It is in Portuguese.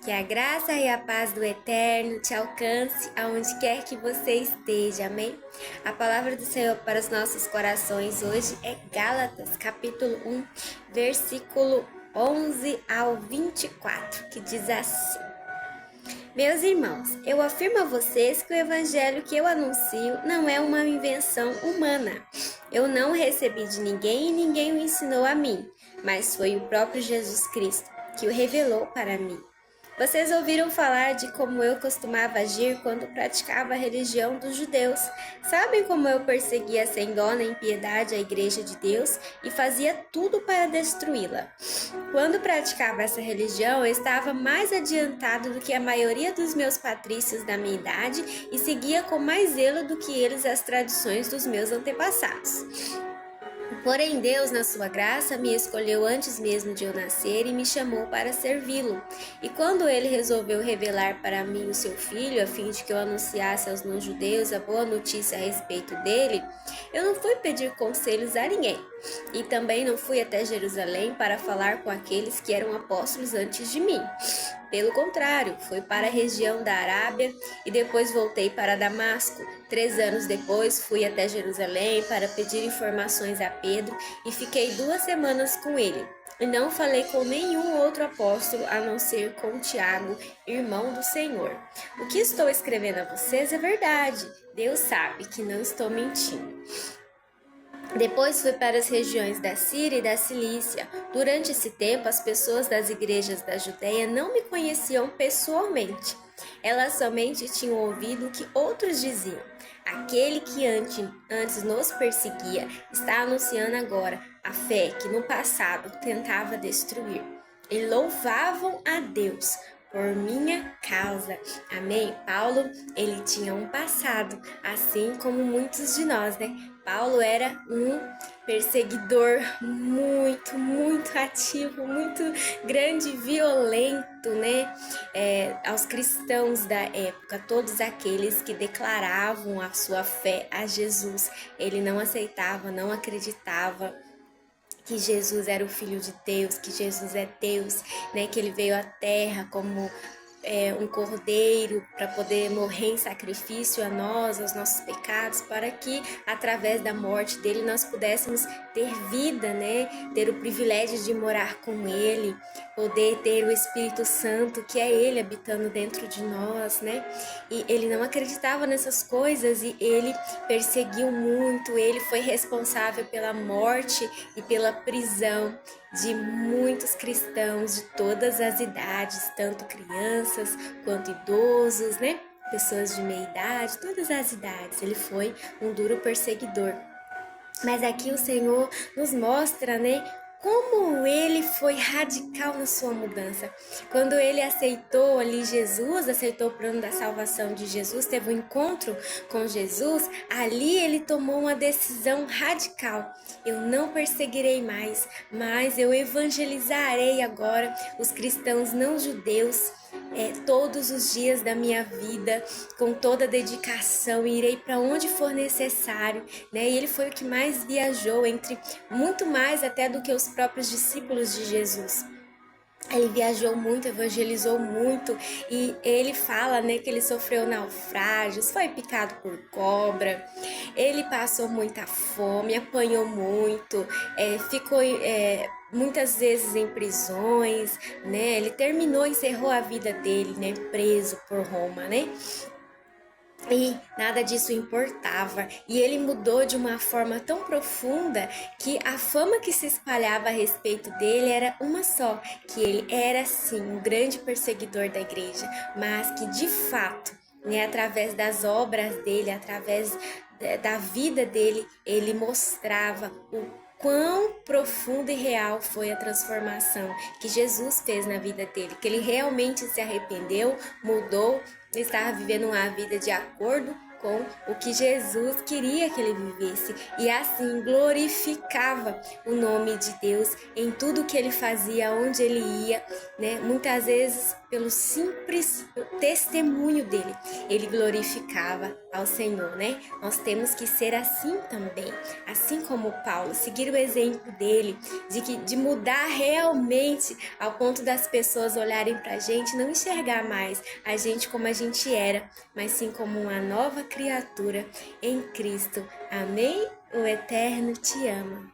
Que a graça e a paz do Eterno te alcance aonde quer que você esteja, amém? A palavra do Senhor para os nossos corações hoje é Gálatas, capítulo 1, versículo 11 ao 24, que diz assim: Meus irmãos, eu afirmo a vocês que o evangelho que eu anuncio não é uma invenção humana. Eu não o recebi de ninguém e ninguém o ensinou a mim, mas foi o próprio Jesus Cristo que o revelou para mim. Vocês ouviram falar de como eu costumava agir quando praticava a religião dos judeus. Sabem como eu perseguia sem dó nem piedade a igreja de Deus e fazia tudo para destruí-la. Quando praticava essa religião, eu estava mais adiantado do que a maioria dos meus patrícios da minha idade e seguia com mais zelo do que eles as tradições dos meus antepassados. Porém, Deus, na sua graça, me escolheu antes mesmo de eu nascer e me chamou para servi-lo. E quando ele resolveu revelar para mim o seu filho, a fim de que eu anunciasse aos não-judeus a boa notícia a respeito dele, eu não fui pedir conselhos a ninguém. E também não fui até Jerusalém para falar com aqueles que eram apóstolos antes de mim. Pelo contrário, fui para a região da Arábia e depois voltei para Damasco. 3 anos depois, fui até Jerusalém para pedir informações a Pedro e fiquei 2 semanas com ele. E não falei com nenhum outro apóstolo a não ser com Tiago, irmão do Senhor. O que estou escrevendo a vocês é verdade. Deus sabe que não estou mentindo. Depois fui para as regiões da Síria e da Cilícia. Durante esse tempo, as pessoas das igrejas da Judéia não me conheciam pessoalmente. Elas somente tinham ouvido o que outros diziam. Aquele que antes nos perseguia está anunciando agora a fé que no passado tentava destruir. E louvavam a Deus por minha causa. Amém? Paulo, ele tinha um passado, assim como muitos de nós, né? Paulo era um perseguidor muito ativo, muito grande, violento, né? Aos cristãos da época, todos aqueles que declaravam a sua fé a Jesus. Ele não aceitava, não acreditava que Jesus era o Filho de Deus, que Jesus é Deus, né? Que ele veio à terra como um cordeiro para poder morrer em sacrifício a nós, aos nossos pecados, para que através da morte dele nós pudéssemos ter vida, né? Ter o privilégio de morar com ele, poder ter o Espírito Santo, que é ele habitando dentro de nós, né? E ele não acreditava nessas coisas e ele perseguiu muito, ele foi responsável pela morte e pela prisão de muitos cristãos de todas as idades, tanto crianças quanto idosos, né? Pessoas de meia idade, todas as idades. Ele foi um duro perseguidor. Mas aqui o Senhor nos mostra, né, como ele foi radical na sua mudança. Quando ele aceitou ali Jesus, aceitou o plano da salvação de Jesus, teve um encontro com Jesus, ali ele tomou uma decisão radical. Eu não perseguirei mais, mas eu evangelizarei agora os cristãos não judeus. Todos os dias da minha vida, com toda a dedicação, irei para onde for necessário, né? E ele foi o que mais viajou, entre muito mais até do que os próprios discípulos de Jesus. Ele viajou muito, evangelizou muito e ele fala, né, que ele sofreu naufrágios, foi picado por cobra, ele passou muita fome, apanhou muito, ficou muitas vezes em prisões, né? Ele encerrou a vida dele, né, preso por Roma, né? E nada disso importava, e ele mudou de uma forma tão profunda que a fama que se espalhava a respeito dele era uma só, que ele era sim um grande perseguidor da igreja, mas que de fato, né, através das obras dele, através da vida dele, ele mostrava o quão profunda e real foi a transformação que Jesus fez na vida dele, que ele realmente se arrependeu, mudou, estava vivendo uma vida de acordo com o que Jesus queria que ele vivesse e assim glorificava o nome de Deus em tudo que ele fazia, onde ele ia, né? Muitas vezes pelo simples testemunho dele, ele glorificava ao Senhor, né? Nós temos que ser assim também, assim como Paulo, seguir o exemplo dele, de mudar realmente ao ponto das pessoas olharem pra gente, não enxergar mais a gente como a gente era, mas sim como uma nova criatura em Cristo. Amém? O Eterno te ama.